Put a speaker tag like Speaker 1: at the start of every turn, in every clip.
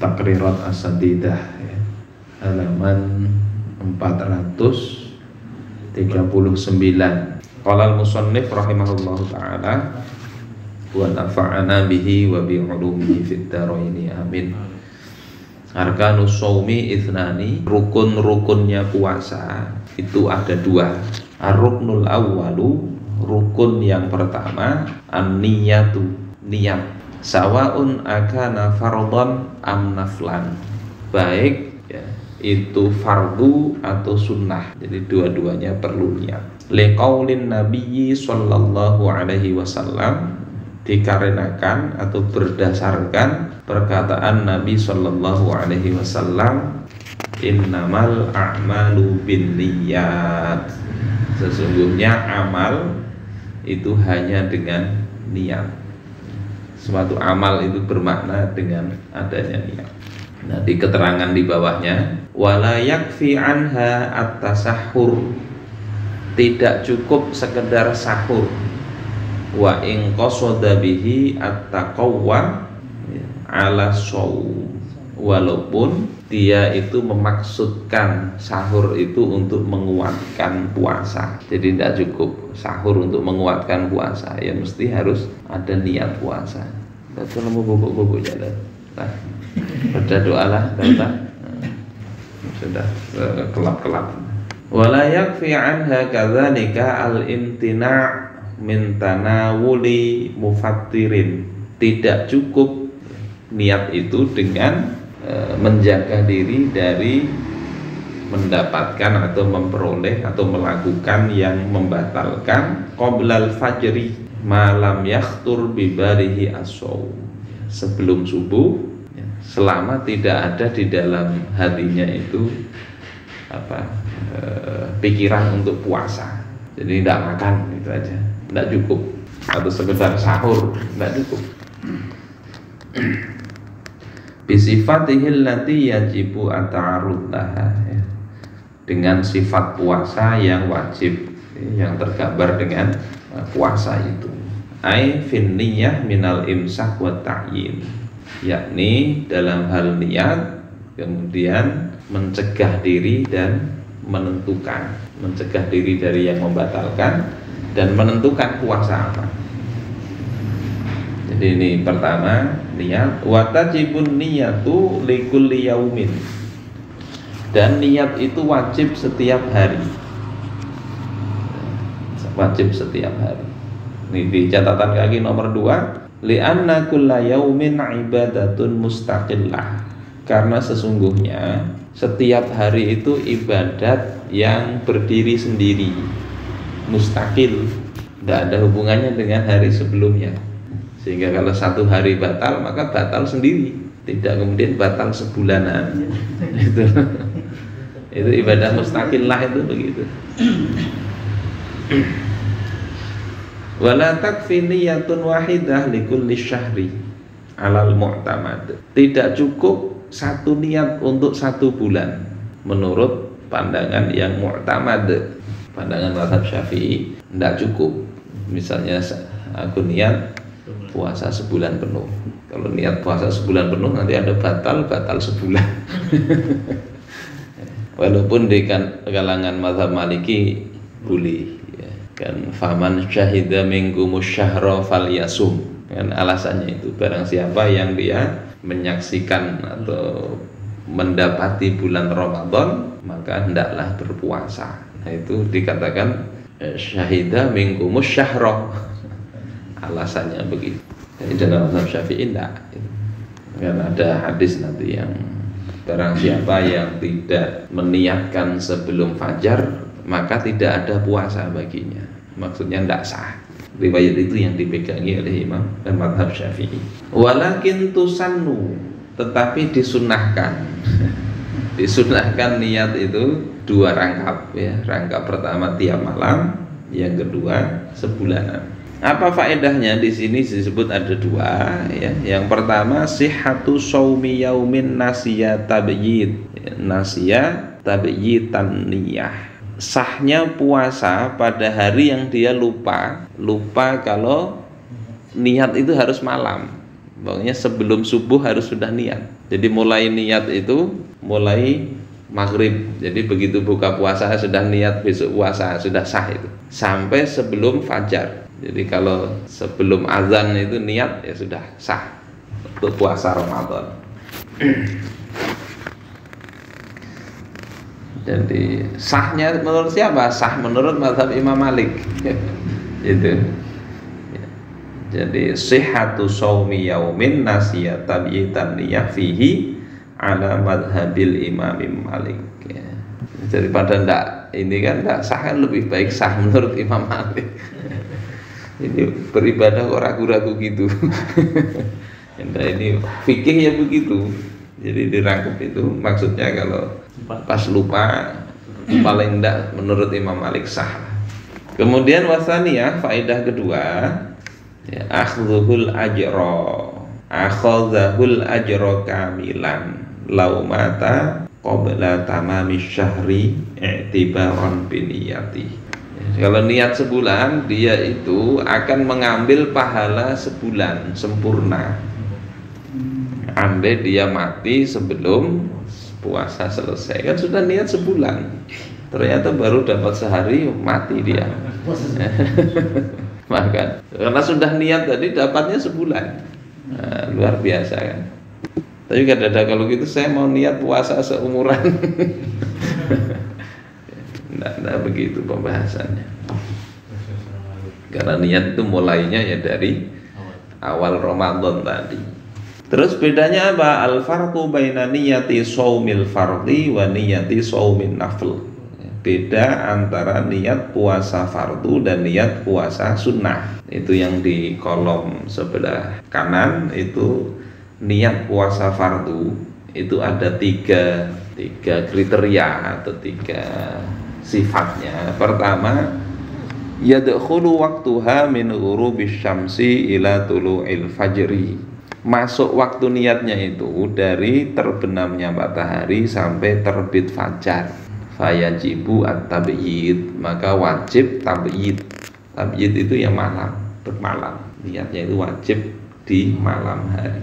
Speaker 1: Taqrirat As-Sadidah ya. Halaman 439. Qala al-musannif rahimahullahu ta'ala wa nafa'ana bihi wa bi ulumihi fid dharaini amin. Arkanus shaumi ithnani, rukun-rukunnya puasa itu ada dua. Ar-ruknul awwalu, rukun yang pertama, an-niyatu, niat. Sawaun akana fardhan am naflan, baik ya, itu fardu atau sunnah, jadi dua-duanya perlu niat. Liqaulin nabiyyi sallallahu alaihi wasallam, dikarenakan atau berdasarkan perkataan Nabi sallallahu alaihi wasallam, innamal a'malu binniyat, sesungguhnya amal itu hanya dengan niat. Suatu amal itu bermakna dengan adanya niat. Nah, di keterangan di bawahnya, wala yakfi anha at-tasahhur, tidak cukup sekedar sahur, wa in qasada bihi at-taqawwa ala shaum, walaupun dia itu memaksudkan sahur itu untuk menguatkan puasa. Jadi tidak cukup sahur untuk menguatkan puasa, ya mesti harus ada niat puasa. Betul, mau bubuk-bubuk jalan. Nah, baca doalah, sudah kelap-kelap. Wala yakfi anha kadzalika al-imtina' min tanawuli mufattirin, tidak cukup niat itu dengan menjaga diri dari mendapatkan atau memperoleh atau melakukan yang membatalkan qoblal fajri malam yakhtur bibarihi as-shaum, sebelum subuh, selama tidak ada di dalam hatinya itu pikiran untuk puasa. Jadi tidak makan, itu aja, tidak cukup, atau sekedar sahur tidak cukup. Bisifatihil lati yajibu ata'arud laha, ya, dengan sifat puasa yang wajib, yang tergambar dengan puasa itu. Ai fin niyyah minal imsak wa ta'yin, yakni dalam hal niat, kemudian mencegah diri dan menentukan, mencegah diri dari yang membatalkan dan menentukan puasa apa. Jadi ini pertama niat, wa tajibun niyatu likulli yaumin, dan niat itu wajib setiap hari, wajib setiap hari. Ini di catatan kaki nomor 2, li'anna kulla yaumin ibadatun mustaqillah, karena sesungguhnya setiap hari itu ibadat yang berdiri sendiri, mustaqil, tidak ada hubungannya dengan hari sebelumnya. Sehingga kalau satu hari batal, maka batal sendiri, tidak kemudian batal sebulanan. Itu ibadah mustaqillah, itu begitu. Wala takfi niyatun wahidah likulli syahri alal mu'tamad, tidak cukup satu niat untuk satu bulan menurut pandangan yang mu'tamad, pandangan mazhab Syafi'i. Tidak cukup. Misalnya aku niat puasa sebulan penuh, kalau niat puasa sebulan penuh nanti ada batal sebulan. Walaupun di kalangan mazhab Maliki boleh, ya, kan, faman syahida minkumus syahra falyasum, kan, alasannya itu barang siapa yang dia menyaksikan atau mendapati bulan Ramadan maka hendaklah berpuasa. Nah, itu dikatakan syahida minkumus syahra, alasannya begitu. Jadi dalam mazhab Syafi'i tidak, kan ada hadis nanti yang barang siapa yang tidak meniatkan sebelum fajar maka tidak ada puasa baginya, maksudnya tidak sah. Riwayat itu yang dipegangi oleh Imam dan mazhab Syafi'i. Walakin tusannu, tetapi disunahkan. Disunahkan niat itu 2 rangkap, ya. Rangkap pertama tiap malam, yang kedua sebulanan. Apa faedahnya? Di sini disebut ada 2, ya. Yang pertama sihhatu shaumi yaumin nasiya tabyid, nasiya tabyitan niyah, sahnya puasa pada hari yang dia lupa kalau niat itu harus malam. Pokoknya sebelum subuh harus sudah niat. Jadi mulai niat itu mulai maghrib. Jadi begitu buka puasa sudah niat besok puasa, sudah sah itu. Sampai sebelum fajar. Jadi kalau sebelum azan itu niat ya sudah sah untuk puasa Ramadan. Jadi sahnya menurut siapa? Sah menurut mazhab Imam Malik. Itu. Jadi sihhatu shaumi yaumin nasiya tabyitan niyah fihi ala madhabil Imam Malik. Ya. Daripada ndak ini kan ndak sah, kan lebih baik sah menurut Imam Malik. Ini beribadah kok ragu-ragu gitu. Nah, ini fikih ya begitu. Jadi dirangkum itu maksudnya kalau pas lupa paling ndak menurut Imam Malik sah. Kemudian wasaniyah faedah kedua, ya, akhdhuhul ajra kamilan lau mata qabla tamamis syahri i'tibaran biniyati. Kalau niat sebulan, dia itu akan mengambil pahala sebulan sempurna. Andai dia mati sebelum puasa selesai, kan sudah niat sebulan, ternyata baru dapat sehari mati dia. Maka karena sudah niat tadi dapatnya sebulan. Nah, luar biasa kan. Tapi kadang-kadang kalau gitu saya mau niat puasa seumuran. Nah, begitu pembahasannya. Karena niat itu mulainya ya dari awal Ramadan tadi. Terus bedanya apa? Al-farqu baina niyati shaumil fardhi wa niyati shaumin nafl. Beda antara niat puasa fardu dan niat puasa sunnah. Itu yang di kolom sebelah kanan itu niat puasa fardu. Itu ada tiga kriteria atau tiga sifatnya. Pertama, yadkhulu waqtuha min ghurubisy syamsi ila tulu'il fajri. Masuk waktu niatnya itu dari terbenamnya matahari sampai terbit fajar. Fayajibu at-tabyid, maka wajib tabyid. Tabyid itu ya malam, bermalam. Niatnya itu wajib di malam hari.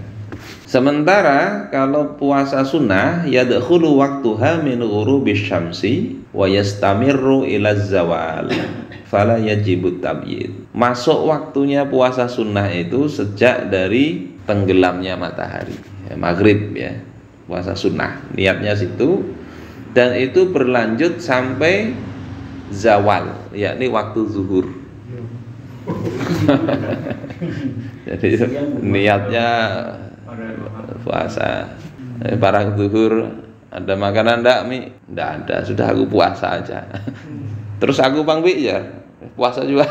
Speaker 1: Sementara kalau puasa sunnah, yadkhulu waqtuha min ghurubisy syamsi wa yastamirru ila zawal. Fala yajibu tabyid. Masuk waktunya puasa sunnah itu sejak dari tenggelamnya matahari, ya, maghrib ya, puasa sunnah. Niatnya situ dan itu berlanjut sampai zawal, yakni waktu zuhur. Jadi niatnya puasa, barang zuhur ada makanan ndak Mi? Ndak ada, sudah aku puasa aja. Terus aku pangbi ya puasa juga.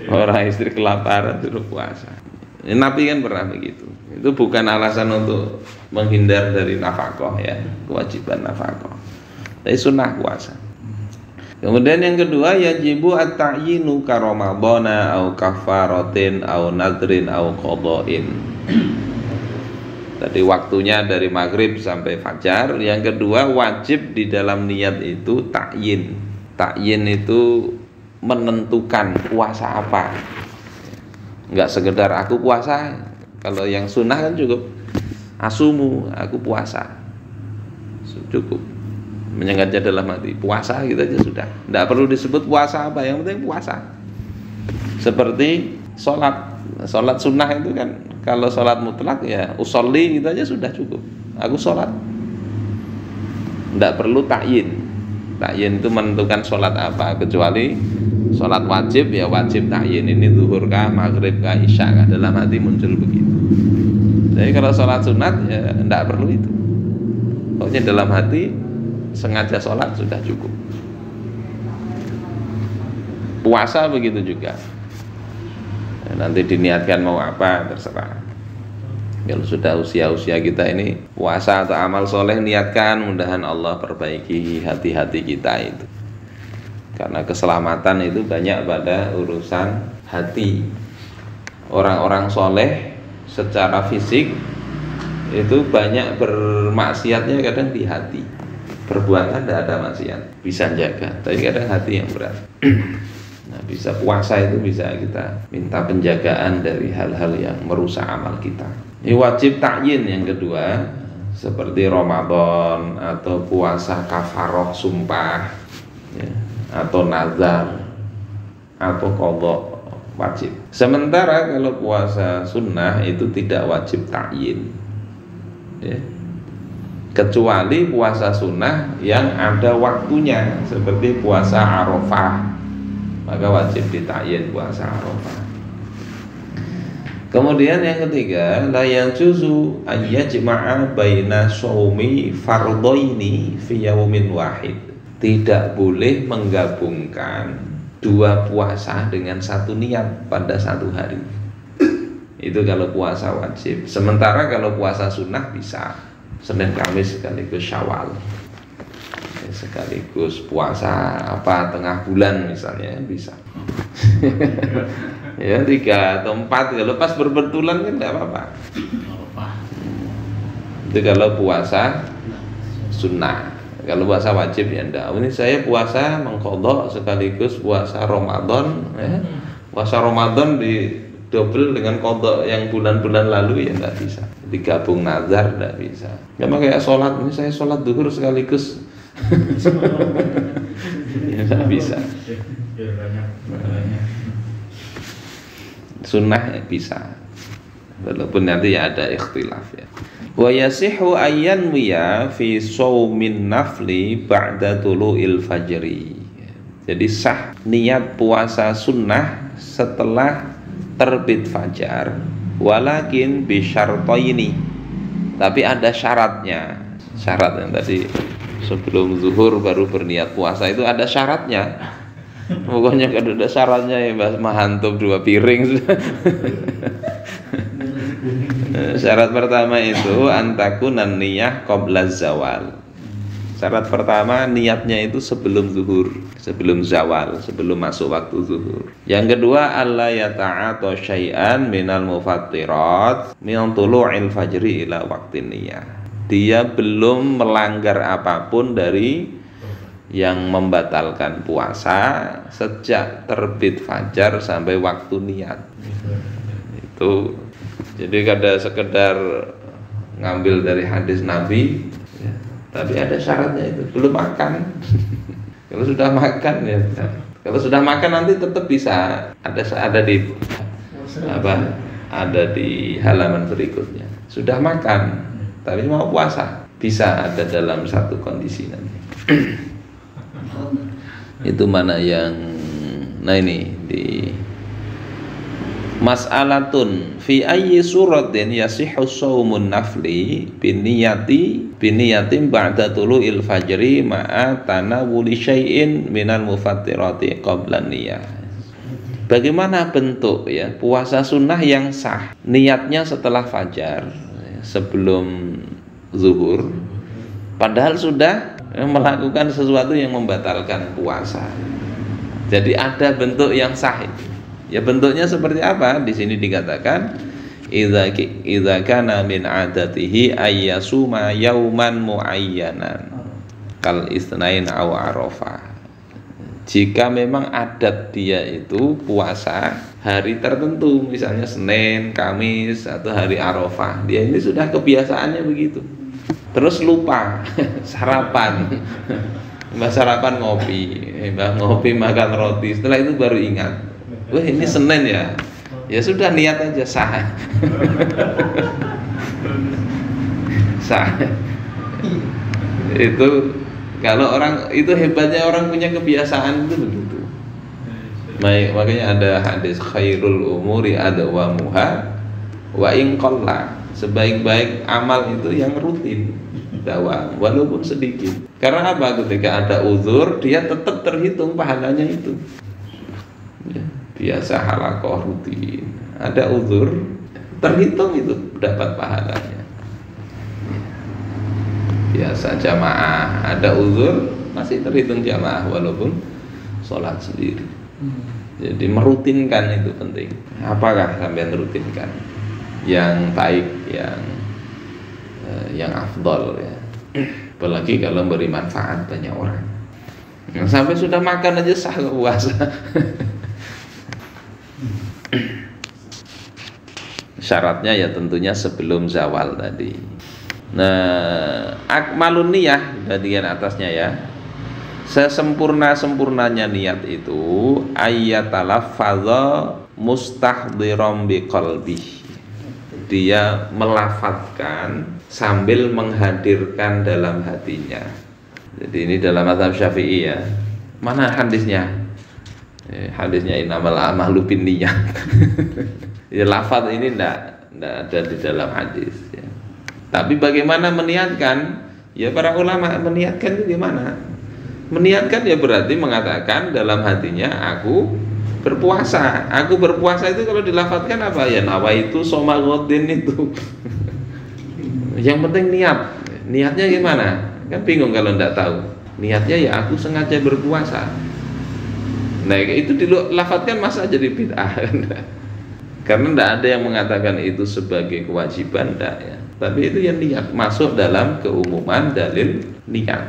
Speaker 1: Orang istri kelaparan suruh puasa. Nabi kan pernah begitu. Itu bukan alasan untuk menghindar dari nafkah ya, kewajiban nafkah. Tapi sunnah puasa. Kemudian yang kedua, yajibu at-ta'yinu ka ramadhana au kafaratin au nadrin au qada'in. Tadi waktunya dari maghrib sampai fajar. Yang kedua, wajib di dalam niat itu ta'yin. Ta'yin itu menentukan puasa apa. Enggak sekedar aku puasa. Kalau yang sunnah kan cukup asumu, aku puasa, cukup menyengaja dalam hati puasa gitu aja sudah. Enggak perlu disebut puasa apa, yang penting puasa. Seperti sholat sunnah itu kan, kalau sholat mutlak ya usolli gitu aja sudah cukup, aku sholat. Enggak perlu ta'yin. Ta'yin itu menentukan sholat apa, kecuali sholat wajib ya wajib ta'yin, ini zuhur kah, maghrib kah, isya kah, dalam hati muncul begitu. Jadi kalau sholat sunat ya enggak perlu itu. Pokoknya dalam hati sengaja sholat sudah cukup. Puasa begitu juga. Nanti diniatkan mau apa terserah. Kalau sudah usia-usia kita ini puasa atau amal soleh, niatkan, mudahan Allah perbaiki hati-hati kita itu. Karena keselamatan itu banyak pada urusan hati. Orang-orang soleh secara fisik itu banyak bermaksiatnya kadang di hati. Perbuatan tidak ada maksiat, bisa jaga, tapi kadang hati yang berat. Nah, bisa puasa itu bisa kita minta penjagaan dari hal-hal yang merusak amal kita. Ini wajib ta'yin yang kedua, seperti Ramadan atau puasa kafaroh sumpah ya, atau nazar atau qadha wajib. Sementara kalau puasa sunnah itu tidak wajib ta'yin ya. Kecuali puasa sunnah yang ada waktunya seperti puasa Arafah, maka wajib ditakyin puasa Arafah. Kemudian yang ketiga, la yajuzu ayyajma'a baina shaumi fardhaini fi yaumin wahid. Tidak boleh menggabungkan dua puasa dengan satu niat pada satu hari. Itu kalau puasa wajib. Sementara kalau puasa sunnah bisa Senin Kamis sekaligus Syawal, sekaligus puasa apa tengah bulan misalnya bisa. Ya 3 atau 4 kalau pas berbetulan kan nggak apa-apa. Itu kalau puasa sunnah. Kalau puasa wajib ya enggak. Ini saya puasa mengqadha sekaligus puasa Ramadan ya. Puasa Ramadan di double dengan qadha yang bulan-bulan lalu ya enggak bisa. Digabung nazar enggak bisa. Sama kayak sholat, ini saya sholat zuhur sekaligus ya enggak bisa. Sunnah ya bisa, walaupun nanti ya ada ikhtilaf ya. Wa yasihu ayyan wiya fi shaumin nafli ba'da tulu'il fajri. Jadi sah niat puasa sunnah setelah terbit fajar, walakin bi syartaini. Tapi ada syaratnya. Syarat yang tadi sebelum zuhur baru berniat puasa itu ada syaratnya. Pokoknya kalau ada syaratnya ya mah hantum 2 piring. Syarat pertama itu antakunan niyah qabla zawal. Syarat pertama niatnya itu sebelum zuhur, sebelum zawal, sebelum masuk waktu zuhur. Yang kedua alla yata'ata syai'an minal mufattirat min tulu'il fajri ila waqtin niyah. Dia belum melanggar apapun dari yang membatalkan puasa sejak terbit fajar sampai waktu niat. Itu jadi kada sekedar ngambil dari hadis Nabi ya, tapi ada syaratnya itu belum makan. Kalau sudah makan ya, kalau sudah makan nanti tetap bisa ada di apa? Ada di halaman berikutnya. Sudah makan, tapi mau puasa bisa ada dalam satu kondisi nanti. Itu mana yang nah ini di mas'alatun fi ayyi suratin yasihhu shaumun nafli biniyatin ba'da tulu'il fajri ma'a tanawuli syai'in minal mufattirati qabla niyah. Bagaimana bentuk ya puasa sunnah yang sah niatnya setelah fajar sebelum zuhur padahal sudah melakukan sesuatu yang membatalkan puasa. Jadi ada bentuk yang sah itu. Ya bentuknya seperti apa? Di sini dikatakan idza kana min adatihi ayyasuma yauman muayyanan kal isnain aw arafah. Jika memang adat dia itu puasa hari tertentu, misalnya Senin, Kamis atau hari Arafah, dia ini sudah kebiasaannya begitu. Terus lupa sarapan, mbak sarapan ngopi makan roti. Setelah itu baru ingat, wah ini Senin ya, ya sudah niat aja sah, sah. Itu kalau orang itu hebatnya orang punya kebiasaan itu begitu. Makanya ada hadis khairul umuri adwamuha wa in qalla. Sebaik-baik amal itu yang rutin dawam walaupun sedikit. Karena apa? Ketika ada uzur dia tetap terhitung pahalanya itu ya, biasa halaqah rutin, ada uzur terhitung itu dapat pahalanya. Biasa jamaah ada uzur masih terhitung jamaah walaupun sholat sendiri. Jadi merutinkan itu penting. Apakah sampean rutinkan yang baik, yang afdol ya. Apalagi kalau beri manfaat banyak orang. Sampai sudah makan aja sah puasa. Syaratnya ya tentunya sebelum zawal tadi. Nah, akmalun niyah bagian atasnya ya. Sesempurna-sempurnanya niat itu ayyatalaffadha mustahdhiran biqalbi. Dia melafadzkan sambil menghadirkan dalam hatinya. Jadi ini dalam mazhab Syafi'i ya. Mana hadisnya? Hadisnya innamal a'malu binniyat. Ya, lafaz ini enggak ada di dalam hadis ya. Tapi bagaimana meniatkan? Ya para ulama meniatkan itu gimana? Meniatkan ya berarti mengatakan dalam hatinya aku berpuasa. Aku berpuasa itu kalau dilafadzkan apa? Ya nawaitu shoma ghadin itu. Yang penting niat. Niatnya gimana? Kan bingung kalau enggak tahu. Niatnya ya aku sengaja berpuasa. Nah itu dilafadzkan masa jadi bid'ah. Karena tidak ada yang mengatakan itu sebagai kewajiban, tidak ya. Tapi itu yang niat masuk dalam keumuman dalil niat.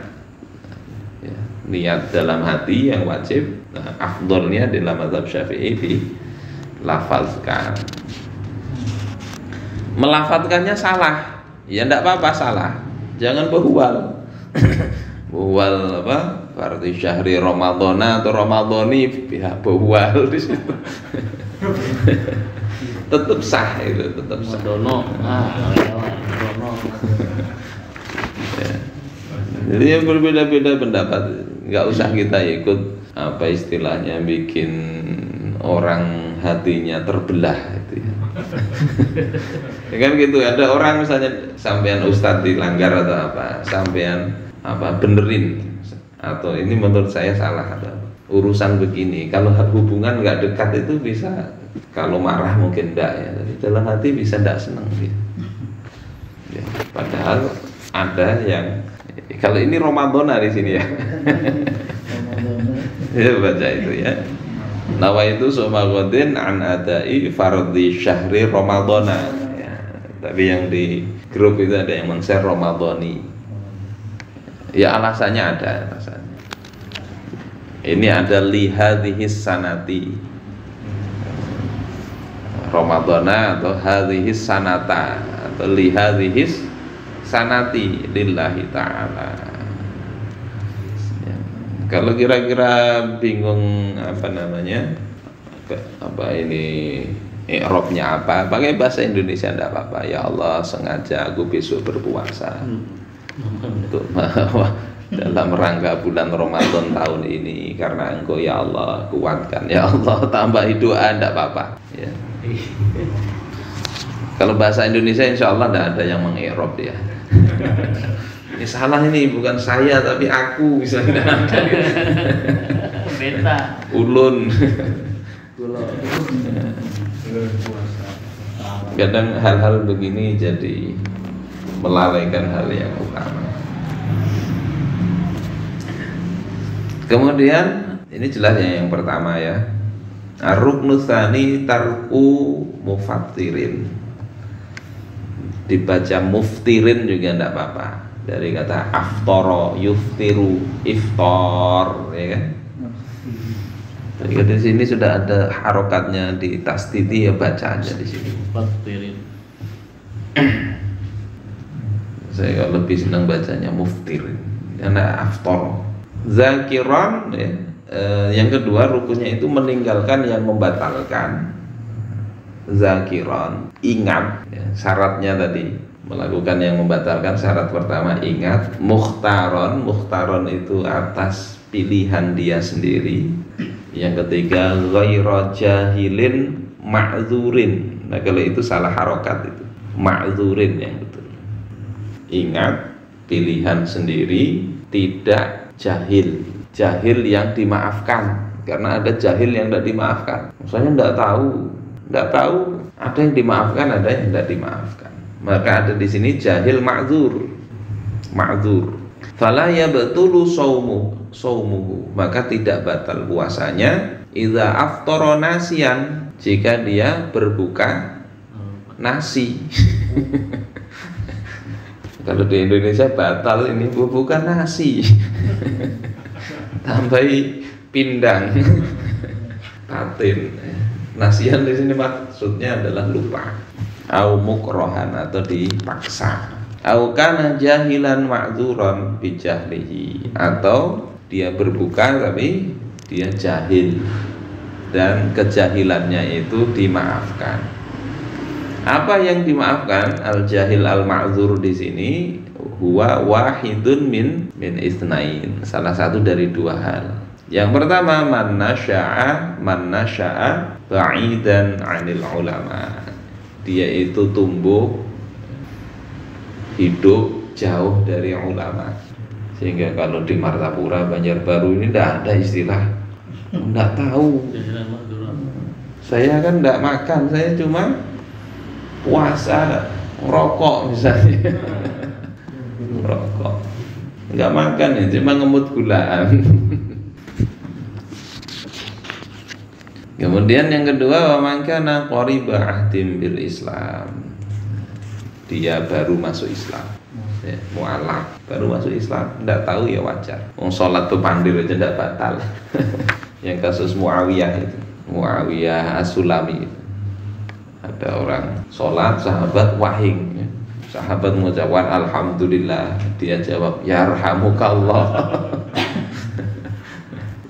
Speaker 1: Ya, niat dalam hati yang wajib. Nah, afdolnya dalam mazhab Syafi'i dilafazkan. Melafazkannya salah, ya tidak apa-apa salah. Jangan behuwal. Behuwal apa? Fardhi syahri Ramadhana atau Ramadhani pihak behuwal di situ. Tetap sah itu, tetap sah. Ya. Jadi yang berbeda-beda pendapat, nggak usah kita ikut apa istilahnya bikin orang hatinya terbelah itu ya. Ya kan gitu, ada orang misalnya sampean ustadz dilanggar atau apa, sampean apa benerin atau ini menurut saya salah atau urusan begini. Kalau hubungan nggak dekat itu bisa. Kalau marah mungkin enggak ya, tapi dalam hati bisa enggak senang dia. Ya, padahal ada yang kalau ini Ramadhana di sini ya. Ya baca itu ya. Nawaitu shoma ghadin an adai fardhi syahri Ramadhana. Ya, tapi yang di grup itu ada yang men-share Ramadhani. Ya alasannya ada alasannya. Ini ada lihadhis sanati. Ramadhana atau hadhis sanata atau lihadhis sanati lillahi ta'ala ya. Kalau kira-kira bingung apa namanya apa ini i'rabnya apa, pakai bahasa Indonesia enggak apa-apa. Ya Allah sengaja aku besok berpuasa untuk dalam rangka bulan Ramadan tahun ini karena Engkau ya Allah kuatkan, ya Allah tambahi doa, enggak apa-apa ya. Kalau bahasa Indonesia insya Allah tidak ada yang mengirob ya. Ini salah ini bukan saya tapi aku misalnya.
Speaker 2: Beta.
Speaker 1: Ulun. Kadang hal-hal begini jadi melalaikan hal yang utama. Kemudian ini jelas yang pertama ya. Ar-ruknu tsani tarku mufattirin. Dibaca muftirin juga enggak apa-apa. Dari kata aftara yuftiru iftar ya kan. Jadi di sini sudah ada harokatnya di tasdidi ya baca aja di sini.
Speaker 2: Muftirin.
Speaker 1: Saya lebih senang bacanya muftirin karena aftar. Zakiran ya. Yang kedua rukunnya itu meninggalkan yang membatalkan. Zakiran ingat ya, syaratnya tadi melakukan yang membatalkan. Syarat pertama ingat. Mukhtaron itu atas pilihan dia sendiri. Yang ketiga ghairu jahilin ma'dzurin. Nah kalau itu salah harokat itu ma'dzurin yang betul. Ingat pilihan sendiri, tidak jahil. Jahil yang dimaafkan, karena ada jahil yang tidak dimaafkan. Misalnya tidak tahu, ada yang dimaafkan, ada yang tidak dimaafkan. Maka ada di sini jahil ma'dzur. Fala yabtulu shaumuhu, maka tidak batal puasanya. Idza aftara nasiyan, jika dia berbuka nasi. Kalau di Indonesia batal ini berbuka nasi. Tambahi pindang, patin. Nasian di sini maksudnya adalah lupa. au mukrohan atau dipaksa, au kana jahilan ma'dzuran bijahlihi, atau dia berbuka tapi dia jahil dan kejahilannya itu dimaafkan. Apa yang dimaafkan? Al jahil al ma'dzur di sini huwa wahidun min itsnain, salah satu dari dua hal. Yang pertama, man nasya'a ba'idan 'anil ulama, dia itu tumbuh hidup jauh dari ulama. Sehingga kalau di Martapura, Banjarbaru ini tidak ada istilah tidak tahu. Saya kan tidak makan, saya cuma puasa, rokok misalnya. Rokok, nggak makan ya, cuma ngemut gulaan. Kemudian yang kedua, wa man kana qariba ahdim bil Islam, dia baru masuk Islam, ya, mu'alaf, baru masuk Islam, tidak tahu ya wajar. Wong sholat tuh pandir aja tidak batal. Yang kasus Muawiyah itu, Muawiyah As-Sulami itu. Ada orang sholat, sahabat wahing, ya. Sahabat mengucapkan alhamdulillah, dia jawab yarhamukallah.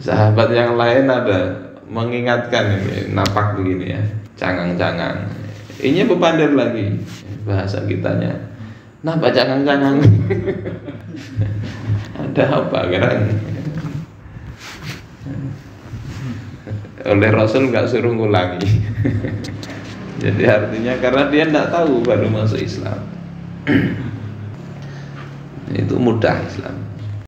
Speaker 1: Sahabat yang lain ada mengingatkan ini, napak begini ya, cangang-cangang. Ini bepandir lagi, bahasa kitanya, napa cangang-cangang. Ada apa kan? Oleh Rasul nggak suruh ngulangi. Jadi artinya karena dia tidak tahu, baru masuk Islam. Itu mudah Islam.